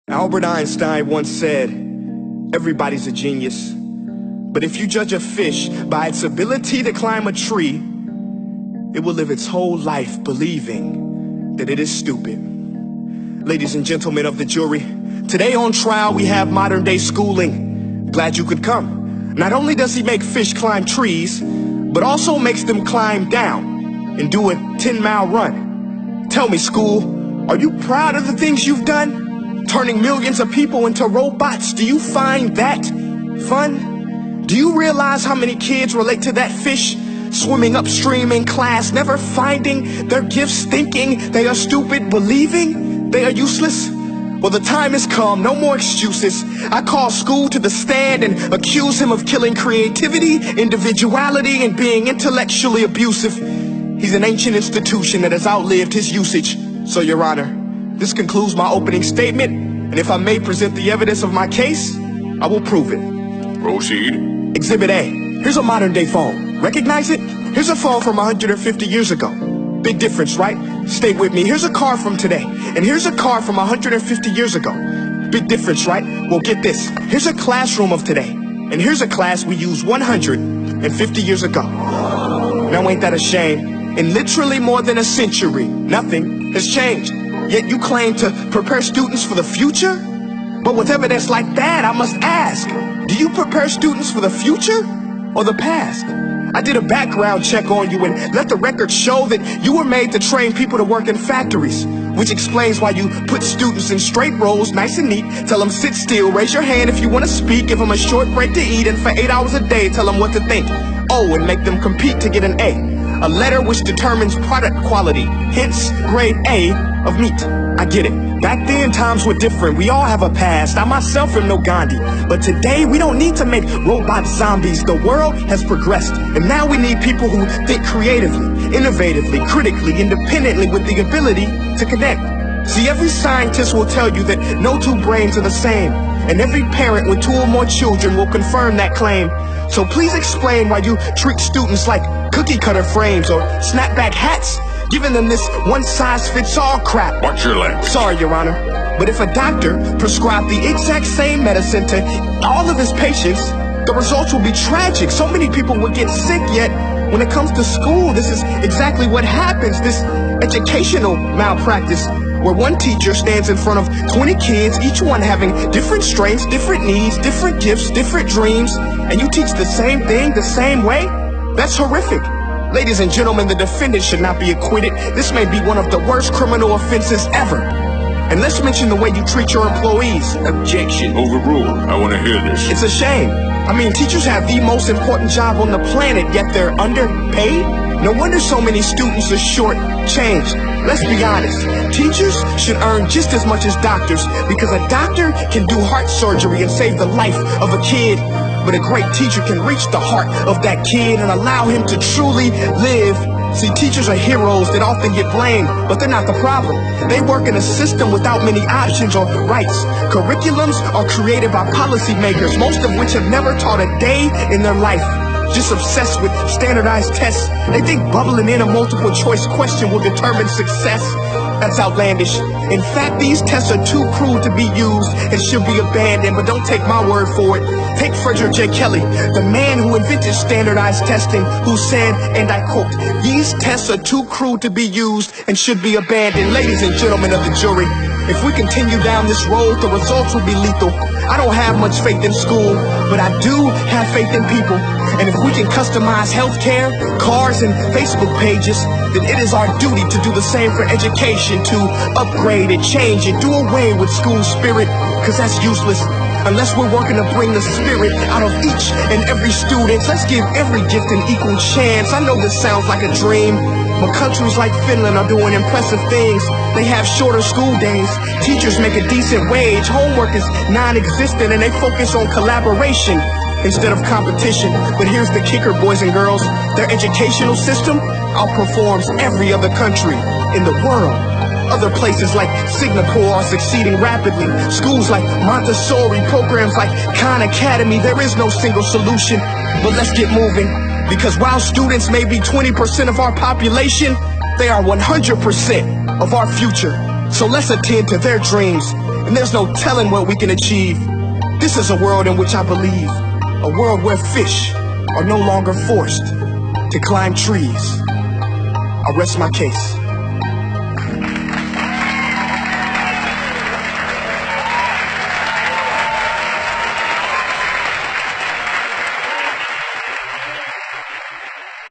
Albert Einstein once said, everybody's a genius, but if you judge a fish by its ability to climb a tree, it will live its whole life believing that it is stupid. Ladies and gentlemen of the jury, today on trial we have modern day schooling. Glad you could come. Not only does he make fish climb trees, but also makes them climb down and do a 10-mile run. Tell me, school, are you proud of the things you've done? Turning millions of people into robots, do you find that fun? Do you realize how many kids relate to that fish swimming upstream in class, never finding their gifts, thinking they are stupid, believing they are useless? Well, the time has come, no more excuses. I call school to the stand and accuse him of killing creativity, individuality, and being intellectually abusive. He's an ancient institution that has outlived his usage. So, Your Honor, this concludes my opening statement, and if I may present the evidence of my case, I will prove it. Proceed. Exhibit A. Here's a modern day phone. Recognize it? Here's a phone from 150 years ago. Big difference, right? Stay with me. Here's a car from today, and here's a car from 150 years ago. Big difference, right? Well, get this. Here's a classroom of today, and here's a class we used 150 years ago. Now ain't that a shame? In literally more than a century, nothing has changed. Yet you claim to prepare students for the future? But with evidence like that, I must ask, do you prepare students for the future or the past? I did a background check on you and let the record show that you were made to train people to work in factories, which explains why you put students in straight rows, nice and neat, tell them sit still, raise your hand if you want to speak, give them a short break to eat, and for 8 hours a day, tell them what to think. Oh, and make them compete to get an A. A letter which determines product quality, hence grade A of meat. I get it. Back then, times were different. We all have a past. I myself am no Gandhi. But today, we don't need to make robot zombies. The world has progressed. And now we need people who think creatively, innovatively, critically, independently, with the ability to connect. See, every scientist will tell you that no two brains are the same. And every parent with 2 or more children will confirm that claim. So please explain why you treat students like cookie cutter frames or snapback hats, giving them this one-size-fits-all crap. Watch your language. Sorry, Your Honor, but if a doctor prescribed the exact same medicine to all of his patients, the results will be tragic. So many people will get sick, yet when it comes to school, this is exactly what happens. This educational malpractice, where one teacher stands in front of 20 kids, each one having different strengths, different needs, different gifts, different dreams, and you teach the same thing the same way? That's horrific. Ladies and gentlemen, the defendant should not be acquitted. This may be one of the worst criminal offenses ever. And let's mention the way you treat your employees. Objection. Overruled. I want to hear this. It's a shame. I mean, teachers have the most important job on the planet, yet they're underpaid? No wonder so many students are short-changed. Let's be honest. Teachers should earn just as much as doctors, because a doctor can do heart surgery and save the life of a kid. But a great teacher can reach the heart of that kid and allow him to truly live. See, teachers are heroes that often get blamed, but they're not the problem. They work in a system without many options or rights. Curriculums are created by policymakers, most of which have never taught a day in their life. Just obsessed with standardized tests. They think bubbling in a multiple choice question will determine success. That's outlandish. In fact, these tests are too cruel to be used and should be abandoned, but don't take my word for it. Take Frederick J. Kelly, the man who invented standardized testing, who said, and I quote, "These tests are too cruel to be used and should be abandoned." Ladies and gentlemen of the jury, if we continue down this road, the results will be lethal. I don't have much faith in school, but I do have faith in people. And if we can customize healthcare, cars, and Facebook pages, then it is our duty to do the same for education, to upgrade it, change it, do away with school spirit, because that's useless. Unless we're working to bring the spirit out of each and every student. Let's give every gift an equal chance. I know this sounds like a dream, but countries like Finland are doing impressive things. They have shorter school days, teachers make a decent wage, homework is non-existent, and they focus on collaboration instead of competition. But here's the kicker, boys and girls. Their educational system outperforms every other country in the world. Other places like Singapore are succeeding rapidly. Schools like Montessori, programs like Khan Academy, there is no single solution. But let's get moving, because while students may be 20% of our population, they are 100% of our future. So let's attend to their dreams and there's no telling what we can achieve. This is a world in which I believe, a world where fish are no longer forced to climb trees. I rest my case.